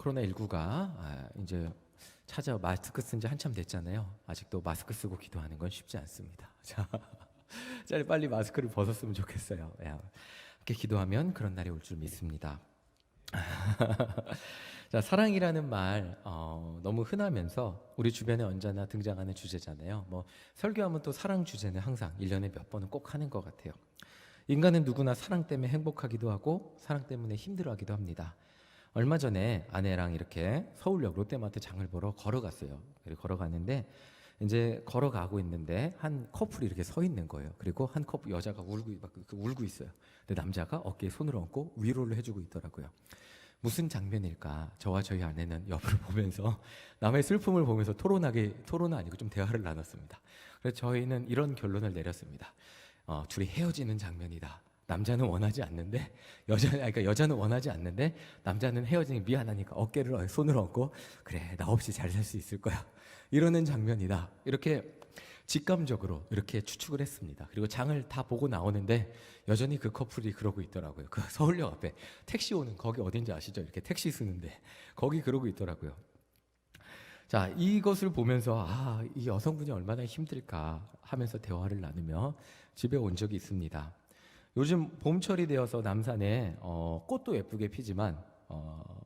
코로나19가 이제 마스크 쓴 지 한참 됐잖아요. 아직도 마스크 쓰고 기도하는 건 쉽지 않습니다. 자, 빨리 마스크를 벗었으면 좋겠어요. 이렇게 기도하면 그런 날이 올 줄 믿습니다. 자, 사랑이라는 말 너무 흔하면서 우리 주변에 언제나 등장하는 주제잖아요. 뭐 설교하면 또 사랑 주제는 항상 1년에 몇 번은 꼭 하는 것 같아요. 인간은 누구나 사랑 때문에 행복하기도 하고 사랑 때문에 힘들어하기도 합니다. 얼마 전에 아내랑 이렇게 서울역 롯데마트 장을 보러 걸어갔어요. 그리고 걸어갔는데 이제 걸어가고 있는데 한 커플이 이렇게 서 있는 거예요. 그리고 한 커플 여자가 울고 있어요. 근데 남자가 어깨에 손을 얹고 위로를 해주고 있더라고요. 무슨 장면일까? 저와 저희 아내는 옆을 보면서 남의 슬픔을 보면서 토론은 아니고 좀 대화를 나눴습니다. 그래서 저희는 이런 결론을 내렸습니다. 둘이 헤어지는 장면이다. 남자는 원하지 않는데 여자는 원하지 않는데 남자는 헤어지니 미안하니까 어깨를 손을 얹고 그래 나 없이 잘 살 수 있을 거야 이러는 장면이다. 이렇게 직감적으로 이렇게 추측을 했습니다. 그리고 장을 다 보고 나오는데 여전히 그 커플이 그러고 있더라고요. 그 서울역 앞에 택시 오는 거기 어딘지 아시죠? 이렇게 택시 쓰는데 거기 그러고 있더라고요. 자, 이것을 보면서 이 여성분이 얼마나 힘들까 하면서 대화를 나누며 집에 온 적이 있습니다. 요즘 봄철이 되어서 남산에 꽃도 예쁘게 피지만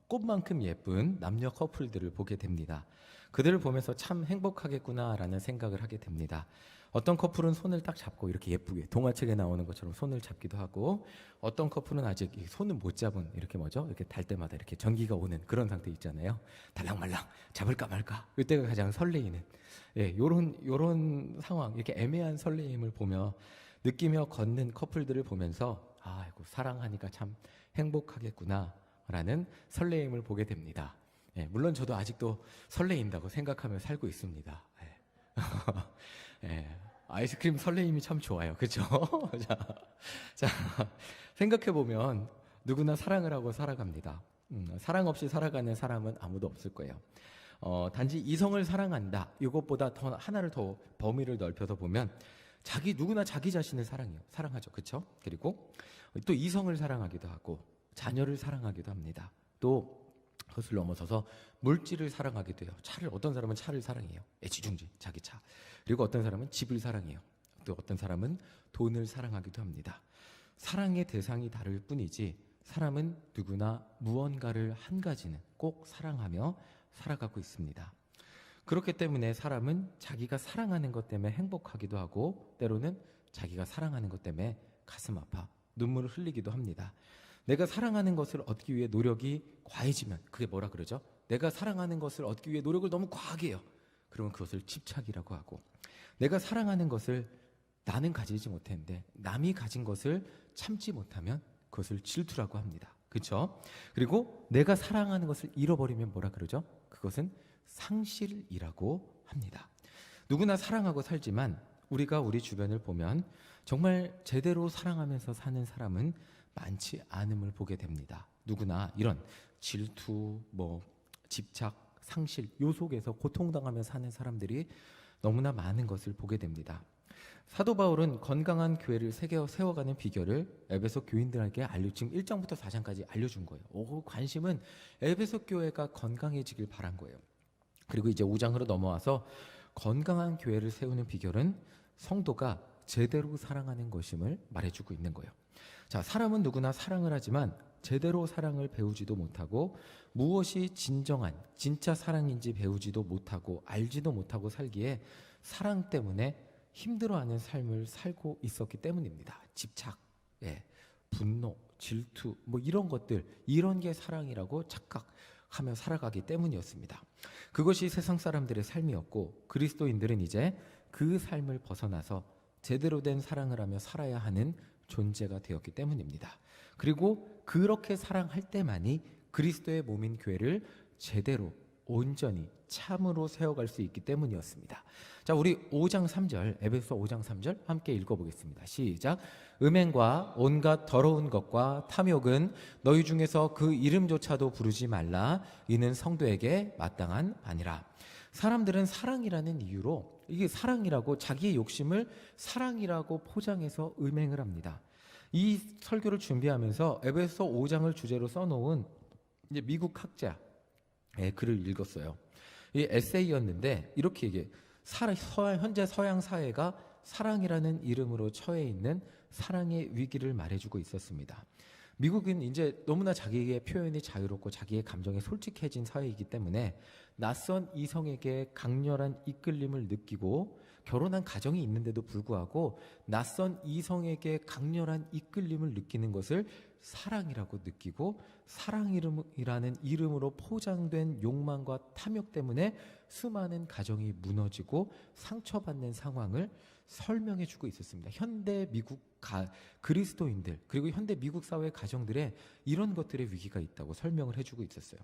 꽃만큼 예쁜 남녀 커플들을 보게 됩니다. 그들을 보면서 참 행복하겠구나라는 생각을 하게 됩니다. 어떤 커플은 손을 딱 잡고 이렇게 예쁘게 동화책에 나오는 것처럼 손을 잡기도 하고, 어떤 커플은 아직 손을 못 잡은 이렇게 이렇게 달 때마다 이렇게 전기가 오는 그런 상태 있잖아요. 달랑말랑 잡을까 말까 이때가 가장 설레이는 요런 상황, 이렇게 애매한 설레임을 보며 느끼며 걷는 커플들을 보면서 아이고 사랑하니까 참 행복하겠구나라는 설레임을 보게 됩니다. 물론 저도 아직도 설레인다고 생각하며 살고 있습니다. 아이스크림 설레임이 참 좋아요. 그렇죠? 자, 생각해보면 누구나 사랑을 하고 살아갑니다. 사랑 없이 살아가는 사람은 아무도 없을 거예요. 단지 이성을 사랑한다, 이것보다 하나를 더 범위를 넓혀서 보면 누구나 자기 자신을 사랑하죠. 그렇죠? 그리고 또 이성을 사랑하기도 하고 자녀를 사랑하기도 합니다. 또 그것을 넘어서서 물질을 사랑하기도 해요. 어떤 사람은 차를 사랑해요. 애지중지 자기 차. 그리고 어떤 사람은 집을 사랑해요. 또 어떤 사람은 돈을 사랑하기도 합니다. 사랑의 대상이 다를 뿐이지 사람은 누구나 무언가를 한 가지는 꼭 사랑하며 살아가고 있습니다. 그렇기 때문에 사람은 자기가 사랑하는 것 때문에 행복하기도 하고, 때로는 자기가 사랑하는 것 때문에 가슴 아파 눈물을 흘리기도 합니다. 내가 사랑하는 것을 얻기 위해 노력이 과해지면 그게 뭐라 그러죠? 내가 사랑하는 것을 얻기 위해 노력을 너무 과하게 해요. 그러면 그것을 집착이라고 하고, 내가 사랑하는 것을 나는 가지지 못했는데 남이 가진 것을 참지 못하면 그것을 질투라고 합니다. 그렇죠? 그리고 내가 사랑하는 것을 잃어버리면 뭐라 그러죠? 그것은 상실이라고 합니다. 누구나 사랑하고 살지만 우리가 우리 주변을 보면 정말 제대로 사랑하면서 사는 사람은 많지 않음을 보게 됩니다. 누구나 이런 질투, 집착, 상실, 요 속에서 고통당하며 사는 사람들이 너무나 많은 것을 보게 됩니다. 사도 바울은 건강한 교회를 세워가는 비결을 에베소 교인들에게 지금 1장부터 4장까지 알려준 거예요. 관심은 에베소 교회가 건강해지길 바란 거예요. 그리고 이제 5장으로 넘어와서 건강한 교회를 세우는 비결은 성도가 제대로 사랑하는 것임을 말해주고 있는 거예요. 자, 사람은 누구나 사랑을 하지만 제대로 사랑을 배우지도 못하고 무엇이 진짜 사랑인지 배우지도 못하고 알지도 못하고 살기에 사랑 때문에 힘들어하는 삶을 살고 있었기 때문입니다. 집착, 분노, 질투, 이런 게 사랑이라고 착각하며 살아가기 때문이었습니다. 그것이 세상 사람들의 삶이었고, 그리스도인들은 이제 그 삶을 벗어나서 제대로 된 사랑을 하며 살아야 하는 존재가 되었기 때문입니다. 그리고 그렇게 사랑할 때만이 그리스도의 몸인 교회를 제대로 온전히 참으로 세워갈 수 있기 때문이었습니다. 자, 우리 5장 3절, 에베소 5장 3절 함께 읽어보겠습니다. 시작. 음행과 온갖 더러운 것과 탐욕은 너희 중에서 그 이름조차도 부르지 말라. 이는 성도에게 마땅한 바니라. 사람들은 사랑이라는 이유로 이게 사랑이라고 자기의 욕심을 사랑이라고 포장해서 음행을 합니다. 이 설교를 준비하면서 에베소 5장을 주제로 써놓은 이제 미국 학자 글을 읽었어요. 이 에세이였는데 이렇게 얘기해. 현재 서양 사회가 사랑이라는 이름으로 처해 있는 사랑의 위기를 말해주고 있었습니다. 미국은 이제 너무나 자기의 표현이 자유롭고 자기의 감정에 솔직해진 사회이기 때문에 낯선 이성에게 강렬한 이끌림을 느끼고 결혼한 가정이 있는데도 불구하고 낯선 이성에게 강렬한 이끌림을 느끼는 것을 사랑이라고 느끼고 사랑이라는 이름으로 포장된 욕망과 탐욕 때문에 수많은 가정이 무너지고 상처받는 상황을 설명해주고 있었습니다. 현대 미국 그리스도인들 그리고 현대 미국 사회 가정들의 이런 것들의 위기가 있다고 설명을 해주고 있었어요.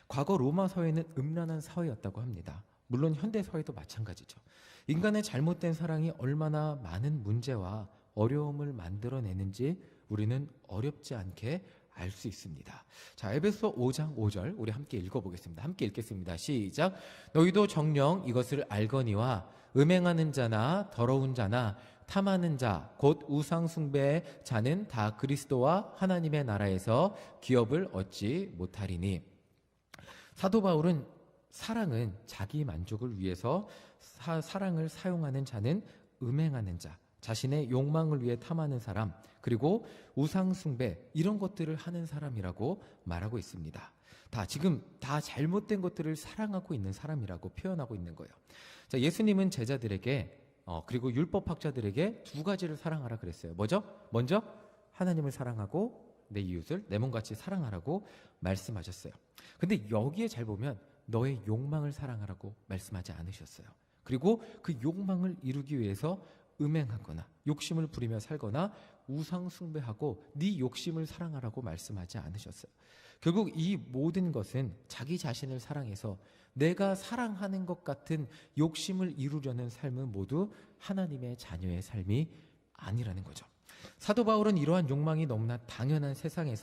과거 로마 사회는 음란한 사회였다고 합니다. 물론 현대 사회도 마찬가지죠. 인간의 잘못된 사랑이 얼마나 많은 문제와 어려움을 만들어내는지 우리는 어렵지 않게 알 수 있습니다. 자, 에베소 5장 5절 우리 함께 읽어보겠습니다. 함께 읽겠습니다. 시작. 너희도 정녕 이것을 알거니와 음행하는 자나 더러운 자나 탐하는 자 곧 우상 숭배의 자는 다 그리스도와 하나님의 나라에서 기업을 얻지 못하리니. 사도 바울은 사랑은 자기 만족을 위해서 사랑을 사용하는 자는 음행하는 자, 자신의 욕망을 위해 탐하는 사람, 그리고 우상 숭배 이런 것들을 하는 사람이라고 말하고 있습니다. 지금 다 잘못된 것들을 사랑하고 있는 사람이라고 표현하고 있는 거예요. 자, 예수님은 제자들에게 그리고 율법학자들에게 두 가지를 사랑하라 그랬어요. 뭐죠? 먼저 하나님을 사랑하고 내 이웃을 내 몸같이 사랑하라고 말씀하셨어요. 근데 여기에 잘 보면 너의 욕망을 사랑하라고 말씀하지 않으셨어요. 그리고 그 욕망을 이루기 위해서 음행하거나 욕심을 부리며 살거나 우상 숭배하고 네 욕심을 사랑하라고 말씀하지 않으셨어요. 결국 이 모든 것은 자기 자신을 사랑해서 내가 사랑하는 것 같은 욕심을 이루려는 삶은 모두 하나님의 자녀의 삶이 아니라는 거죠. 사도 바울은 이러한 욕망이 너무나 당연한 세상이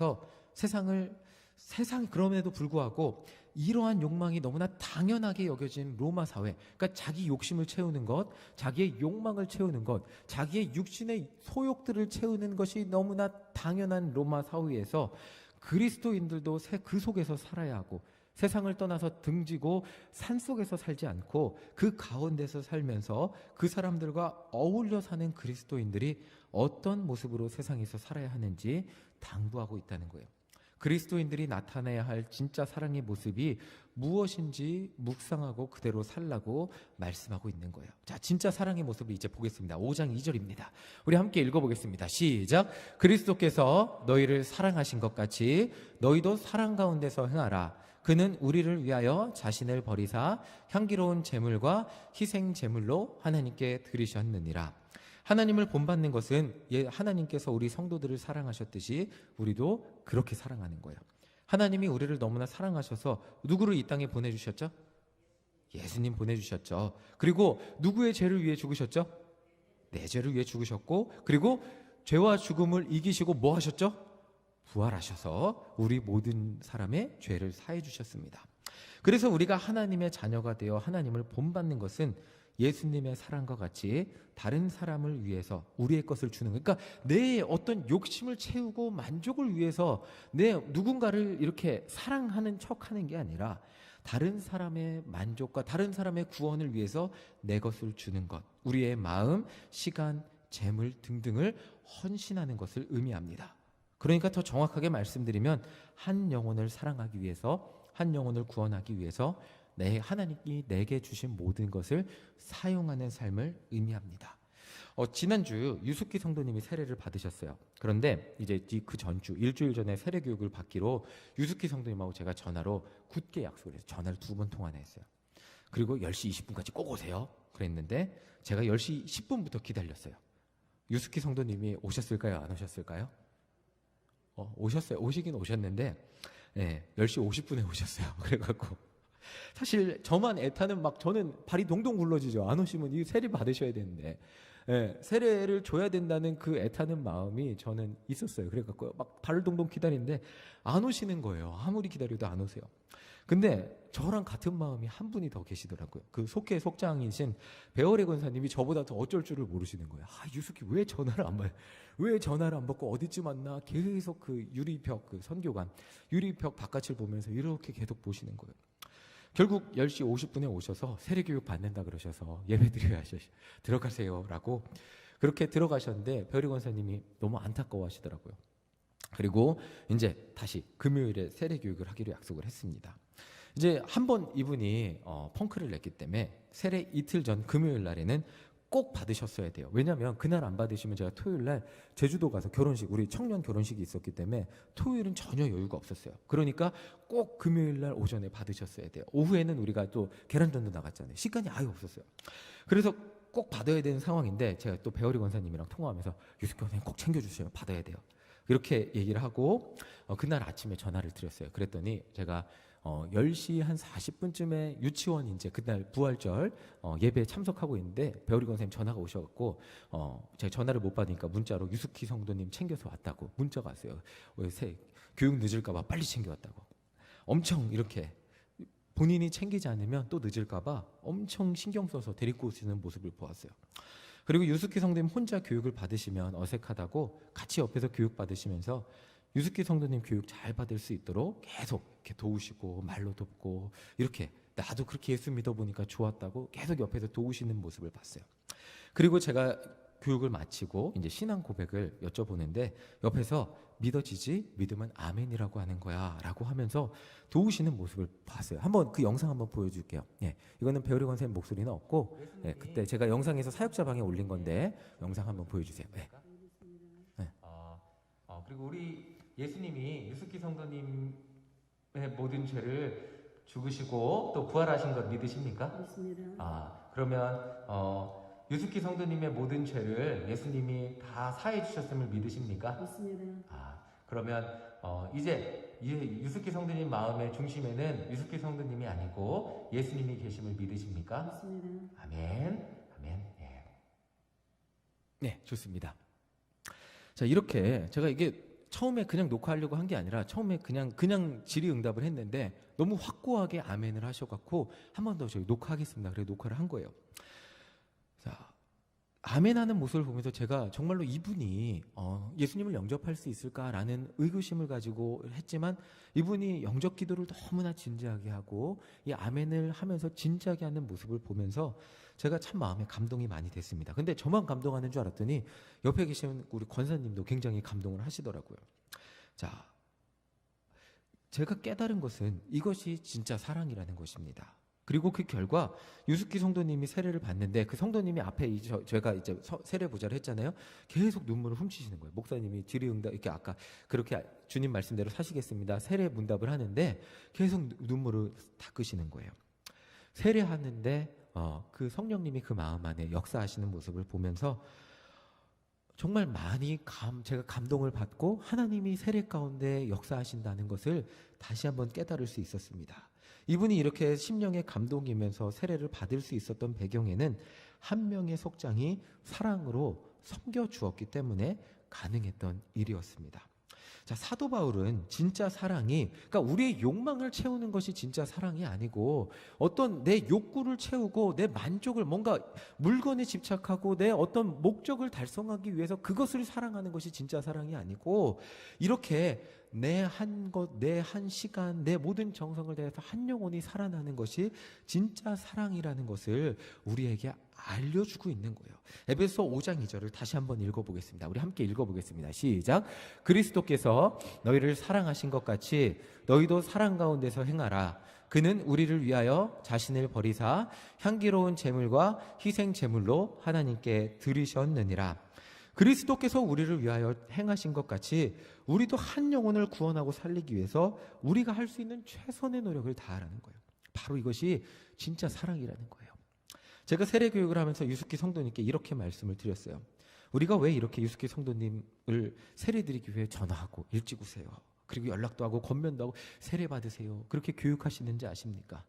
그럼에도 불구하고 이러한 욕망이 너무나 당연하게 여겨진 로마 사회, 그러니까 자기 욕심을 채우는 것, 자기의 욕망을 채우는 것, 자기의 육신의 소욕들을 채우는 것이 너무나 당연한 로마 사회에서 그리스도인들도 그 속에서 살아야 하고 세상을 떠나서 등지고 산속에서 살지 않고 그 가운데서 살면서 그 사람들과 어울려 사는 그리스도인들이 어떤 모습으로 세상에서 살아야 하는지 당부하고 있다는 거예요. 그리스도인들이 나타내야 할 진짜 사랑의 모습이 무엇인지 묵상하고 그대로 살라고 말씀하고 있는 거예요. 자, 진짜 사랑의 모습을 이제 보겠습니다. 5장 2절입니다. 우리 함께 읽어보겠습니다. 시작. 그리스도께서 너희를 사랑하신 것 같이 너희도 사랑 가운데서 행하라. 그는 우리를 위하여 자신을 버리사 향기로운 제물과 희생 제물로 하나님께 드리셨느니라. 하나님을 본받는 것은 하나님께서 우리 성도들을 사랑하셨듯이 우리도 그렇게 사랑하는 거예요. 하나님이 우리를 너무나 사랑하셔서 누구를 이 땅에 보내주셨죠? 예수님 보내주셨죠. 그리고 누구의 죄를 위해 죽으셨죠? 내 죄를 위해 죽으셨고, 그리고 죄와 죽음을 이기시고 뭐 하셨죠? 부활하셔서 우리 모든 사람의 죄를 사해 주셨습니다. 그래서 우리가 하나님의 자녀가 되어 하나님을 본받는 것은 예수님의 사랑과 같이 다른 사람을 위해서 우리의 것을 주는 거예요. 그러니까 내 어떤 욕심을 채우고 만족을 위해서 내 누군가를 이렇게 사랑하는 척하는 게 아니라 다른 사람의 만족과 다른 사람의 구원을 위해서 내 것을 주는 것, 우리의 마음, 시간, 재물 등등을 헌신하는 것을 의미합니다. 그러니까 더 정확하게 말씀드리면 한 영혼을 사랑하기 위해서, 한 영혼을 구원하기 위해서 하나님이 내게 주신 모든 것을 사용하는 삶을 의미합니다. 지난주 유숙기 성도님이 세례를 받으셨어요. 그런데 이제 그 전주 일주일 전에 세례 교육을 받기로 유숙기 성도님하고 제가 전화로 굳게 약속을 해서 전화를 2번 통화나 했어요. 그리고 10시 20분까지 꼭 오세요 그랬는데 제가 10시 10분부터 기다렸어요. 유숙기 성도님이 오셨을까요? 안 오셨을까요? 오셨어요. 오시긴 오셨는데 10시 50분에 오셨어요. 그래갖고 사실 저만 애타는 저는 발이 동동 굴러지죠. 안 오시면 이 세례 받으셔야 되는데 세례를 줘야 된다는 그 애타는 마음이 저는 있었어요. 그래갖고 막 발을 동동 기다리는데 안 오시는 거예요. 아무리 기다려도 안 오세요. 근데 저랑 같은 마음이 한 분이 더 계시더라고요. 그 속회 속장이신 배월의 권사님이 저보다 더 어쩔 줄을 모르시는 거예요. 유숙이 왜 전화를 안 받아요? 왜 전화를 안 받고 어디쯤 왔나? 계속 그 유리벽, 그 선교관 유리벽 바깥을 보면서 이렇게 계속 보시는 거예요. 결국 10시 50분에 오셔서 세례교육 받는다 그러셔서 예배 드려야 들어가세요라고 그렇게 들어가셨는데 배우리 권사님이 너무 안타까워하시더라고요. 그리고 이제 다시 금요일에 세례교육을 하기로 약속을 했습니다. 이제 한번 이분이 펑크를 냈기 때문에 세례 이틀 전 금요일 날에는 꼭 받으셨어야 돼요. 왜냐하면 그날 안 받으시면 제가 토요일 날 제주도 가서 결혼식, 우리 청년 결혼식이 있었기 때문에 토요일은 전혀 여유가 없었어요. 그러니까 꼭 금요일 날 오전에 받으셨어야 돼요. 오후에는 우리가 또 계란전도 나갔잖아요. 시간이 아예 없었어요. 그래서 꼭 받아야 되는 상황인데 제가 또 배어리 권사님이랑 통화하면서 유숙 권사님 꼭 챙겨주세요. 받아야 돼요. 이렇게 얘기를 하고 그날 아침에 전화를 드렸어요. 그랬더니 제가 10시 한 40분쯤에 유치원 이제 그날 부활절 예배에 참석하고 있는데 배우리 권사님 전화가 오셔갖고 제가 전화를 못 받으니까 문자로 유숙희 성도님 챙겨서 왔다고 문자가 왔어요. 교육 늦을까봐 빨리 챙겨왔다고. 엄청 이렇게 본인이 챙기지 않으면 또 늦을까봐 엄청 신경 써서 데리고 오시는 모습을 보았어요. 그리고 유숙희 성도님 혼자 교육을 받으시면 어색하다고 같이 옆에서 교육 받으시면서 유숙희 성도님 교육 잘 받을 수 있도록 계속 이렇게 도우시고 말로 돕고 이렇게 나도 그렇게 예수 믿어보니까 좋았다고 계속 옆에서 도우시는 모습을 봤어요. 그리고 제가 교육을 마치고 이제 신앙 고백을 여쭤보는데 옆에서 믿어지지? 믿으면 아멘이라고 하는 거야 라고 하면서 도우시는 모습을 봤어요. 한번 그 영상 한번 보여줄게요. 예, 이거는 배우리 권사님 목소리는 없고 그때 제가 영상에서 사역자 방에 올린 건데 영상 한번 보여주세요. 네. 네. 그리고 우리 예수님이 유숙희 성도님의 모든 죄를 죽으시고 또 부활하신 것 믿으십니까? 믿습니다. 그러면 유숙희 성도님의 모든 죄를 예수님이 다 사해 주셨음을 믿으십니까? 믿습니다. 그러면 이제 유숙희 성도님 마음의 중심에는 유숙희 성도님이 아니고 예수님이 계심을 믿으십니까? 믿습니다. 아멘. 아멘. 예. 네, 좋습니다. 자, 이렇게 제가 이게 처음에 그냥 녹화하려고 한 게 아니라 처음에 그냥 질의응답을 했는데 너무 확고하게 아멘을 하셔갖고 한 번 더 저희 녹화하겠습니다. 그래서 녹화를 한 거예요. 자, 아멘하는 모습을 보면서 제가 정말로 이분이 예수님을 영접할 수 있을까라는 의구심을 가지고 했지만 이분이 영접 기도를 너무나 진지하게 하고 이 아멘을 하면서 진지하게 하는 모습을 보면서 제가 참 마음에 감동이 많이 됐습니다. 근데 저만 감동하는 줄 알았더니 옆에 계신 우리 권사님도 굉장히 감동을 하시더라고요. 자, 제가 깨달은 것은 이것이 진짜 사랑이라는 것입니다. 그리고 그 결과 유숙희 성도님이 세례를 받는데 그 성도님이 앞에 제가 이제 세례 보좌를 했잖아요. 계속 눈물을 훔치시는 거예요. 목사님이 질의응답 이렇게 아까 그렇게 주님 말씀대로 사시겠습니다. 세례 문답을 하는데 계속 눈물을 닦으시는 거예요. 세례하는데 그 성령님이 그 마음 안에 역사하시는 모습을 보면서 정말 많이 제가 감동을 받고 하나님이 세례 가운데 역사하신다는 것을 다시 한번 깨달을 수 있었습니다. 이분이 이렇게 심령의 감동이면서 세례를 받을 수 있었던 배경에는 한 명의 속장이 사랑으로 섬겨주었기 때문에 가능했던 일이었습니다. 자, 사도 바울은 진짜 사랑이, 그러니까 우리의 욕망을 채우는 것이 진짜 사랑이 아니고 어떤 내 욕구를 채우고 내 만족을 뭔가 물건에 집착하고 내 어떤 목적을 달성하기 위해서 그것을 사랑하는 것이 진짜 사랑이 아니고 이렇게 내 한 것, 내 한 시간, 내 모든 정성을 다해서 한 영혼이 살아나는 것이 진짜 사랑이라는 것을 우리에게 알려주고 있는 거예요. 에베소 5장 2절을 다시 한번 읽어보겠습니다. 우리 함께 읽어보겠습니다. 시작. 그리스도께서 너희를 사랑하신 것 같이 너희도 사랑 가운데서 행하라. 그는 우리를 위하여 자신을 버리사 향기로운 제물과 희생 제물로 하나님께 드리셨느니라. 그리스도께서 우리를 위하여 행하신 것 같이 우리도 한 영혼을 구원하고 살리기 위해서 우리가 할 수 있는 최선의 노력을 다하라는 거예요. 바로 이것이 진짜 사랑이라는 거예요. 제가 세례 교육을 하면서 유숙희 성도님께 이렇게 말씀을 드렸어요. 우리가 왜 이렇게 유숙희 성도님을 세례 드리기 위해 전화하고 일찍 오세요. 그리고 연락도 하고 권면도 하고 세례 받으세요. 그렇게 교육하시는지 아십니까?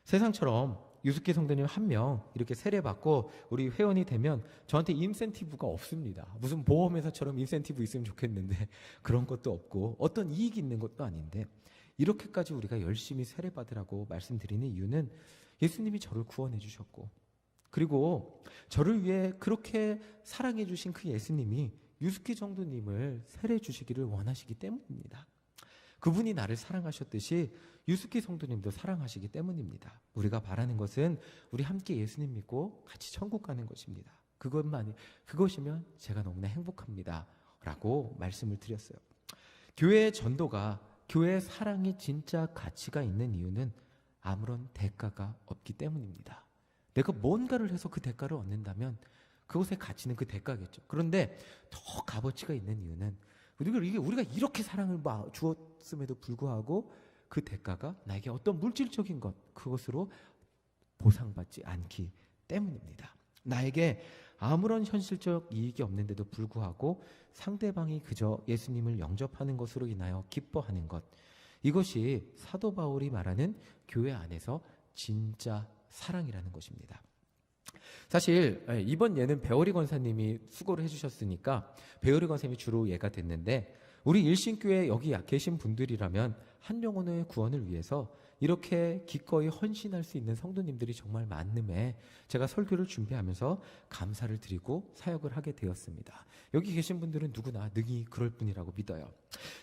세상처럼 유숙희 성도님 한 명 이렇게 세례 받고 우리 회원이 되면 저한테 인센티브가 없습니다. 무슨 보험회사처럼 인센티브 있으면 좋겠는데 그런 것도 없고 어떤 이익이 있는 것도 아닌데 이렇게까지 우리가 열심히 세례 받으라고 말씀드리는 이유는 예수님이 저를 구원해 주셨고 그리고 저를 위해 그렇게 사랑해 주신 그 예수님이 유숙희 성도님을 세례 주시기를 원하시기 때문입니다. 그분이 나를 사랑하셨듯이 유스키 성도님도 사랑하시기 때문입니다. 우리가 바라는 것은 우리 함께 예수님 믿고 같이 천국 가는 것입니다. 그것이면 제가 너무나 행복합니다. 라고 말씀을 드렸어요. 교회의 전도가, 교회의 사랑이 진짜 가치가 있는 이유는 아무런 대가가 없기 때문입니다. 내가 뭔가를 해서 그 대가를 얻는다면 그것의 가치는 그 대가겠죠. 그런데 더 값어치가 있는 이유는 우리가 이렇게 사랑을 주었음에도 불구하고 그 대가가 나에게 어떤 물질적인 것, 그것으로 보상받지 않기 때문입니다. 나에게 아무런 현실적 이익이 없는데도 불구하고 상대방이 그저 예수님을 영접하는 것으로 인하여 기뻐하는 것, 이것이 사도 바울이 말하는 교회 안에서 진짜 사랑이라는 것입니다. 사실 이번 예는 배어리 권사님이 수고를 해주셨으니까 배어리 권사님이 주로 예가 됐는데, 우리 일신교회 여기 계신 분들이라면 한 영혼의 구원을 위해서 이렇게 기꺼이 헌신할 수 있는 성도님들이 정말 많음에 제가 설교를 준비하면서 감사를 드리고 사역을 하게 되었습니다. 여기 계신 분들은 누구나 능히 그럴 뿐이라고 믿어요.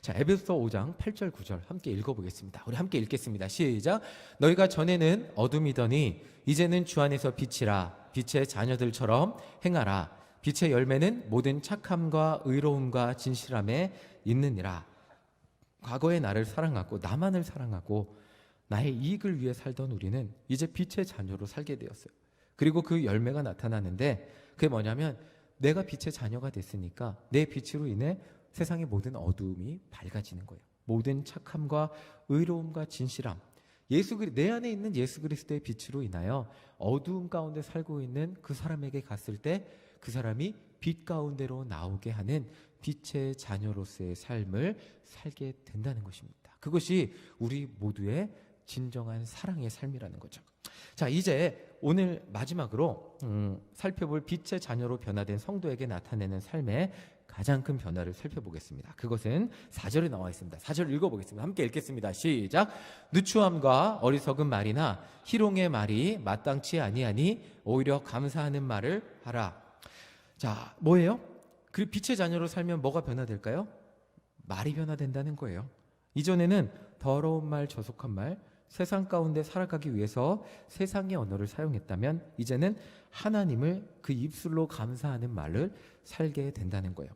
자, 에베소서 5장 8절 9절 함께 읽어보겠습니다. 우리 함께 읽겠습니다. 시작. 너희가 전에는 어둠이더니 이제는 주 안에서 빛이라. 빛의 자녀들처럼 행하라. 빛의 열매는 모든 착함과 의로움과 진실함에 있느니라. 과거의 나를 사랑하고 나만을 사랑하고 나의 이익을 위해 살던 우리는 이제 빛의 자녀로 살게 되었어요. 그리고 그 열매가 나타나는데 그게 뭐냐면, 내가 빛의 자녀가 됐으니까 내 빛으로 인해 세상의 모든 어두움이 밝아지는 거예요. 모든 착함과 의로움과 진실함, 내 안에 있는 예수 그리스도의 빛으로 인하여 어두움 가운데 살고 있는 그 사람에게 갔을 때 그 사람이 빛 가운데로 나오게 하는 빛의 자녀로서의 삶을 살게 된다는 것입니다. 그것이 우리 모두의 진정한 사랑의 삶이라는 거죠. 자, 이제 오늘 마지막으로 살펴볼 빛의 자녀로 변화된 성도에게 나타내는 삶의 가장 큰 변화를 살펴보겠습니다. 그것은 4절에 나와 있습니다. 4절 읽어보겠습니다. 함께 읽겠습니다. 시작. 누추함과 어리석은 말이나 희롱의 말이 마땅치 아니하니 오히려 감사하는 말을 하라. 자, 뭐예요? 그 빛의 자녀로 살면 뭐가 변화될까요? 말이 변화된다는 거예요. 이전에는 더러운 말, 저속한 말, 세상 가운데 살아가기 위해서 세상의 언어를 사용했다면 이제는 하나님을 그 입술로 감사하는 말을 살게 된다는 거예요.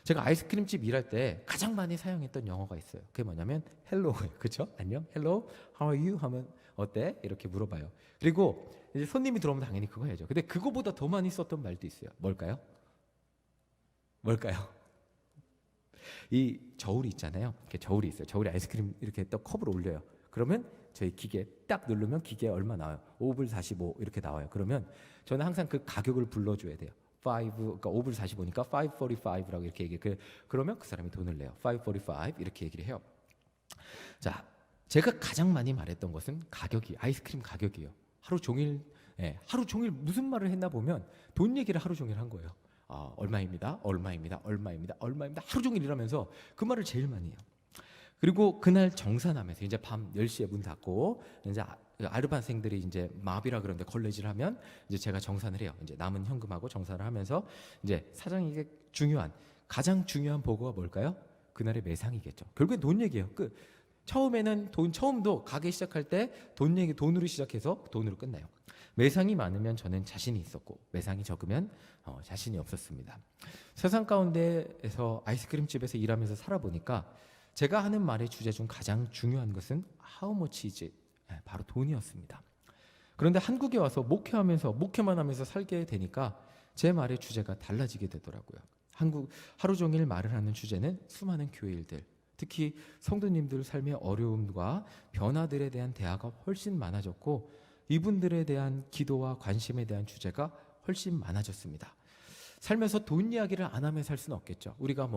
제가 아이스크림집 일할 때 가장 많이 사용했던 영어가 있어요. 그게 뭐냐면 헬로우예요. 그렇죠? 안녕, 헬로, how are you? 하면 어때? 이렇게 물어봐요. 그리고 이제 손님이 들어오면 당연히 그거 해야죠. 근데 그거보다 더 많이 썼던 말도 있어요. 뭘까요? 이 저울이 있잖아요. 이렇게 저울이 있어요. 저울이 아이스크림 이렇게 또 컵으로 올려요. 그러면 저희 기계 딱 누르면 기계에 얼마 나와요? 5불 45 이렇게 나와요. 그러면 저는 항상 그 가격을 불러줘야 돼요. 그러니까 5불 45니까 545라고 이렇게 얘기해요. 그러면 그 사람이 돈을 내요. 545 이렇게 얘기를 해요. 자, 제가 가장 많이 말했던 것은 아이스크림 가격이에요. 하루 종일 무슨 말을 했나 보면 돈 얘기를 하루 종일 한 거예요. 얼마입니다. 하루 종일 일하면서 그 말을 제일 많이 해요. 그리고 그날 정산하면서 이제 밤 10시에 문 닫고 이제 아르바생들이 이제 마비라 그런데 걸레질 하면 이제 제가 정산을 해요. 이제 남은 현금하고 정산을 하면서 이제 사장에게 가장 중요한 보고가 뭘까요? 그날의 매상이겠죠. 결국엔 돈 얘기예요. 처음에는 처음도 가게 시작할 때 돈으로 시작해서 돈으로 끝나요. 매상이 많으면 저는 자신이 있었고 매상이 적으면 자신이 없었습니다. 세상 가운데에서 아이스크림집에서 일하면서 살아보니까 제가 하는 말의 주제 중 가장 중요한 것은 how much is it? 바로 돈이었습니다. 그런데 한국에 와서 목회만 하면서 살게 되니까 제 말의 주제가 달라지게 되더라고요. 하루 종일 말을 하는 주제는 수많은 교회 일들, 특히 성도님들 삶의 어려움과 변화들에 대한 대화가 훨씬 많아졌고 이분들에 대한 기도와 관심에 대한 주제가 훨씬 많아졌습니다. 살면서 돈 이야기를 안 하며 살 수는 없겠죠. 우리가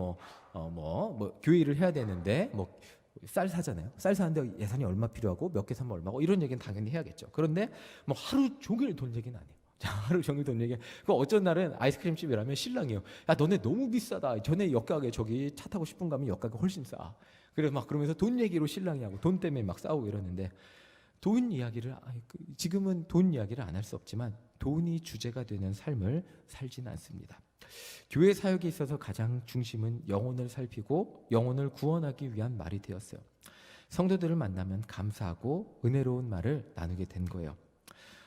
교회 일을 해야 되는데 쌀 사잖아요. 쌀 사는데 예산이 얼마 필요하고 몇 개 사면 얼마고 이런 얘기는 당연히 해야겠죠. 그런데 하루 종일 돈 얘기는 안 해요. 자, 하루 종일 돈 얘기. 어쩐 날은 아이스크림집이라면 신랑이에요. 야, 너네 너무 비싸다. 전에 역가게 저기 차 타고 10분 가면 역가가 훨씬 싸. 그러면서 돈 얘기로 신랑이 하고 돈 때문에 막 싸우고 이러는데 지금은 돈 이야기를 안 할 수 없지만 돈이 주제가 되는 삶을 살지는 않습니다. 교회 사역에 있어서 가장 중심은 영혼을 살피고 영혼을 구원하기 위한 말이 되었어요. 성도들을 만나면 감사하고 은혜로운 말을 나누게 된 거예요.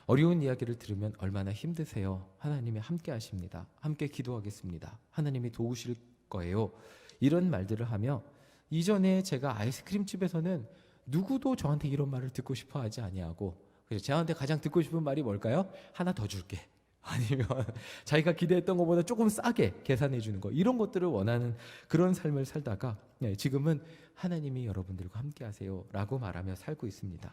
어려운 이야기를 들으면 얼마나 힘드세요? 하나님이 함께 하십니다. 함께 기도하겠습니다. 하나님이 도우실 거예요. 이런 말들을 하며 이전에 제가 아이스크림집에서는 누구도 저한테 이런 말을 듣고 싶어 하지 아니하고, 그래서 저한테 가장 듣고 싶은 말이 뭘까요? 하나 더 줄게. 아니면 자기가 기대했던 것보다 조금 싸게 계산해 주는 거, 이런 것들을 원하는 그런 삶을 살다가 지금은 하나님이 여러분들과 함께 하세요 라고 말하며 살고 있습니다.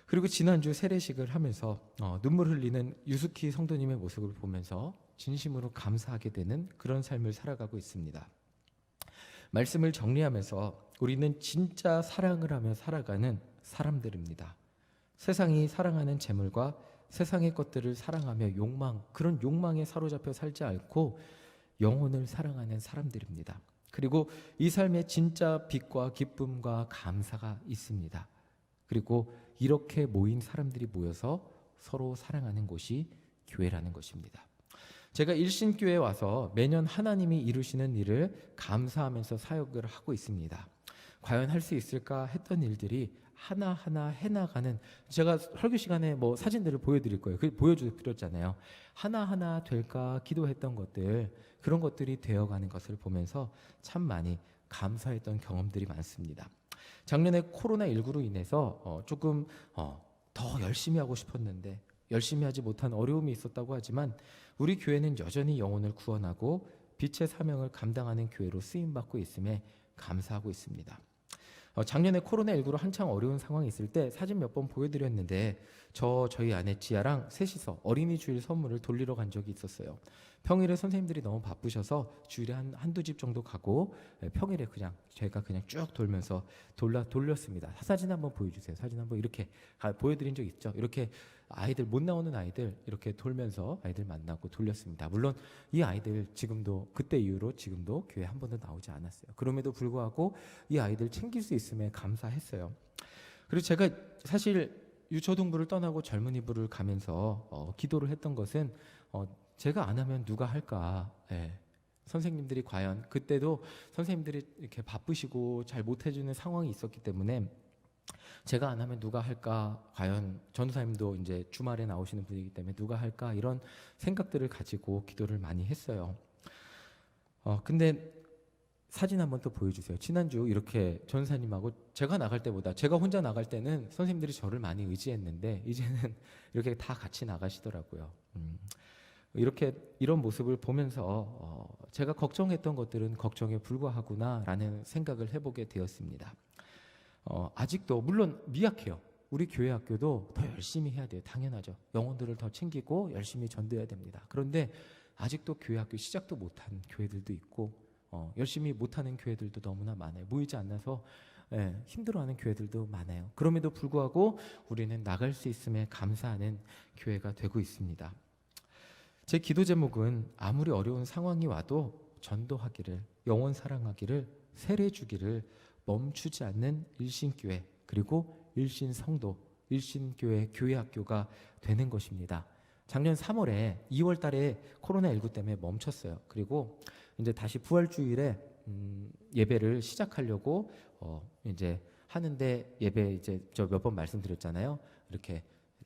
그리고 지난주 세례식을 하면서 눈물 흘리는 유스키 성도님의 모습을 보면서 진심으로 감사하게 되는 그런 삶을 살아가고 있습니다. 말씀을 정리하면서 우리는 진짜 사랑을 하며 살아가는 사람들입니다. 세상이 사랑하는 재물과 세상의 것들을 사랑하며 그런 욕망에 사로잡혀 살지 않고 영혼을 사랑하는 사람들입니다. 그리고 이 삶에 진짜 빛과 기쁨과 감사가 있습니다. 그리고 이렇게 모인 사람들이 모여서 서로 사랑하는 곳이 교회라는 것입니다. 제가 일신교회에 와서 매년 하나님이 이루시는 일을 감사하면서 사역을 하고 있습니다. 과연 할 수 있을까 했던 일들이 하나하나 해나가는, 제가 설교 시간에 사진들을 보여드릴 거예요. 보여드렸잖아요. 하나하나 될까 기도했던 것들, 그런 것들이 되어가는 것을 보면서 참 많이 감사했던 경험들이 많습니다. 작년에 코로나19로 인해서 조금 더 열심히 하고 싶었는데 열심히 하지 못한 어려움이 있었다고 하지만 우리 교회는 여전히 영혼을 구원하고 빛의 사명을 감당하는 교회로 쓰임받고 있음에 감사하고 있습니다. 작년에 코로나19로 한창 어려운 상황이 있을 때 사진 몇 번 보여드렸는데 저희 아내 지아랑 셋이서 어린이 주일 선물을 돌리러 간 적이 있었어요. 평일에 선생님들이 너무 바쁘셔서 주일에 한두 집 정도 가고 평일에 제가 그냥 쭉 돌면서 돌렸습니다. 사진 한번 보여주세요. 사진 한번 이렇게 보여드린 적 있죠. 이렇게 아이들, 못 나오는 아이들 이렇게 돌면서 아이들 만나고 돌렸습니다. 물론 이 아이들 지금도, 그때 이후로 지금도 교회 한 번도 나오지 않았어요. 그럼에도 불구하고 이 아이들 챙길 수 있음에 감사했어요. 그리고 제가 사실 유초등부를 떠나고 젊은이부를 가면서 기도를 했던 것은 제가 안 하면 누가 할까. 선생님들이 과연, 그때도 선생님들이 이렇게 바쁘시고 잘 못해주는 상황이 있었기 때문에 제가 안 하면 누가 할까, 과연 전도사님도 이제 주말에 나오시는 분이기 때문에 누가 할까, 이런 생각들을 가지고 기도를 많이 했어요. 근데 사진 한번 또 보여주세요. 지난주 이렇게 전사님하고 제가 나갈 때보다, 제가 혼자 나갈 때는 선생님들이 저를 많이 의지했는데 이제는 이렇게 다 같이 나가시더라고요. 이런 모습을 보면서 제가 걱정했던 것들은 걱정에 불과하구나라는 생각을 해보게 되었습니다. 아직도 물론 미약해요. 우리 교회 학교도 더 열심히 해야 돼요. 당연하죠. 영혼들을 더 챙기고 열심히 전도해야 됩니다. 그런데 아직도 교회 학교 시작도 못한 교회들도 있고 열심히 못하는 교회들도 너무나 많아요. 모이지 않아서 힘들어하는 교회들도 많아요. 그럼에도 불구하고 우리는 나갈 수 있음에 감사하는 교회가 되고 있습니다. 제 기도 제목은 아무리 어려운 상황이 와도 전도하기를, 영혼 사랑하기를, 세례 주기를 멈추지 않는 일신교회, 그리고 일신성도, 일신교회 교회학교가 되는 것입니다. 작년 3월에 2월 달에 코로나19 때문에 멈췄어요. 그리고 이제 다시 부활주일에 예배를 시작하려고 이제 하는데, 예배 이제 저 몇 번 말씀드렸잖아요. 이렇게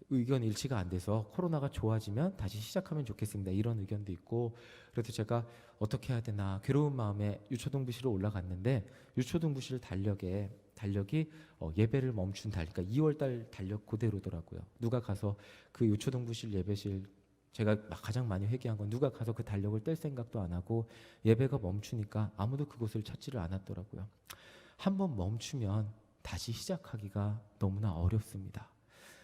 의견 일치가 안 돼서 코로나가 좋아지면 다시 시작하면 좋겠습니다, 이런 의견도 있고, 그래서 제가 어떻게 해야 되나 괴로운 마음에 유초등부실로 올라갔는데 유초등부실 달력이 예배를 멈춘 달, 그러니까 2월달 달력 그대로더라고요. 누가 가서 그 유초등부실 예배실, 제가 가장 많이 회개한 건 누가 가서 그 달력을 뗄 생각도 안 하고 예배가 멈추니까 아무도 그곳을 찾지를 않았더라고요. 한번 멈추면 다시 시작하기가 너무나 어렵습니다.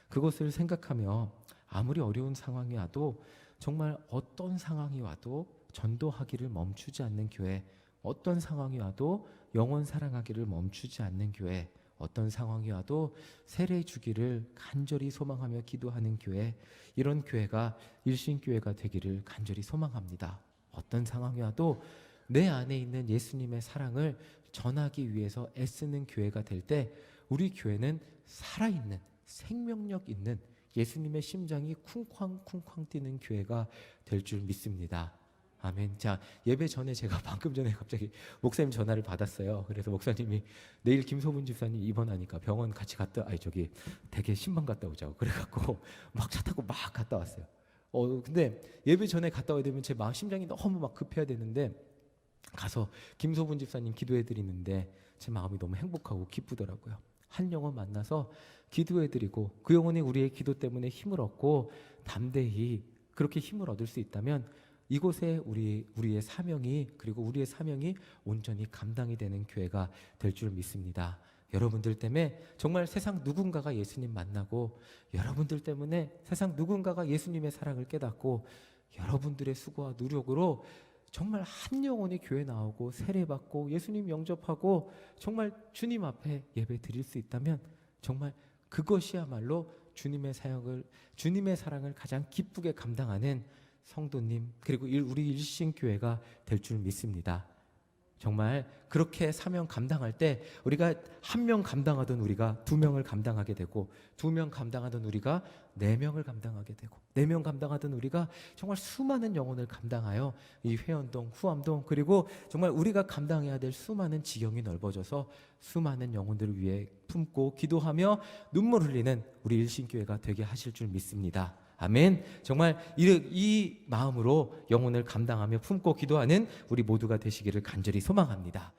그것을 생각하며 아무리 어려운 상황이 와도, 정말 어떤 상황이 와도 전도하기를 멈추지 않는 교회, 어떤 상황이 와도 영혼 사랑하기를 멈추지 않는 교회, 어떤 상황이 와도 세례 주기를 간절히 소망하며 기도하는 교회, 이런 교회가 일신교회가 되기를 간절히 소망합니다. 어떤 상황이 와도 내 안에 있는 예수님의 사랑을 전하기 위해서 애쓰는 교회가 될 때 우리 교회는 살아있는, 생명력 있는, 예수님의 심장이 쿵쾅쿵쾅 뛰는 교회가 될 줄 믿습니다. 아멘. 자, 예배 전에 제가 방금 전에 갑자기 목사님 전화를 받았어요. 그래서 목사님이 내일 김소분 집사님 입원하니까 병원 같이 댁에 신방 갔다 오자고 그래갖고 막 차 타고 막 갔다 왔어요. 근데 예배 전에 갔다 와야 되면 제 심장이 너무 막 급해야 되는데 가서 김소분 집사님 기도해 드리는데 제 마음이 너무 행복하고 기쁘더라고요. 한 영혼 만나서 기도해 드리고 그 영혼이 우리의 기도 때문에 힘을 얻고 담대히 그렇게 힘을 얻을 수 있다면 이곳에 우리의 사명이 온전히 감당이 되는 교회가 될 줄 믿습니다. 여러분들 때문에 정말 세상 누군가가 예수님 만나고 여러분들 때문에 세상 누군가가 예수님의 사랑을 깨닫고 여러분들의 수고와 노력으로 정말 한 영혼이 교회 나오고 세례받고 예수님 영접하고 정말 주님 앞에 예배 드릴 수 있다면 정말 그것이야말로 주님의 사랑을 가장 기쁘게 감당하는 성도님 그리고 우리 일신교회가 될 줄 믿습니다. 정말 그렇게 사명 감당할 때 우리가 한 명 감당하던 우리가 두 명을 감당하게 되고 두 명 감당하던 우리가 네 명을 감당하게 되고 네 명 감당하던 우리가 정말 수많은 영혼을 감당하여 이 회원동, 후암동 그리고 정말 우리가 감당해야 될 수많은 지경이 넓어져서 수많은 영혼들을 위해 품고 기도하며 눈물 흘리는 우리 일신교회가 되게 하실 줄 믿습니다. 아멘. 정말 이 마음으로 영혼을 감당하며 품고 기도하는 우리 모두가 되시기를 간절히 소망합니다.